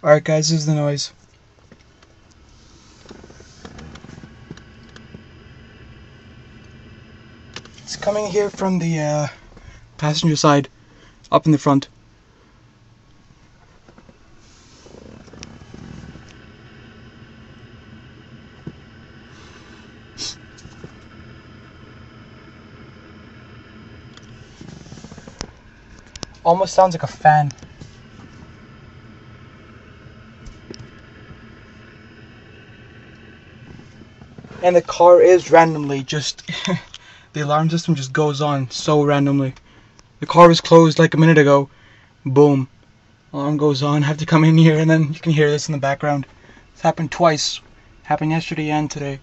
Alright guys, this is the noise. It's coming here from the passenger side, up in the front. Almost sounds like a fan. And the car is randomly just the alarm system just goes on so randomly. The car was closed like a minute ago. Boom. Alarm goes on. I have to come in here and then you can hear this in the background. It's happened twice. Happened yesterday and today.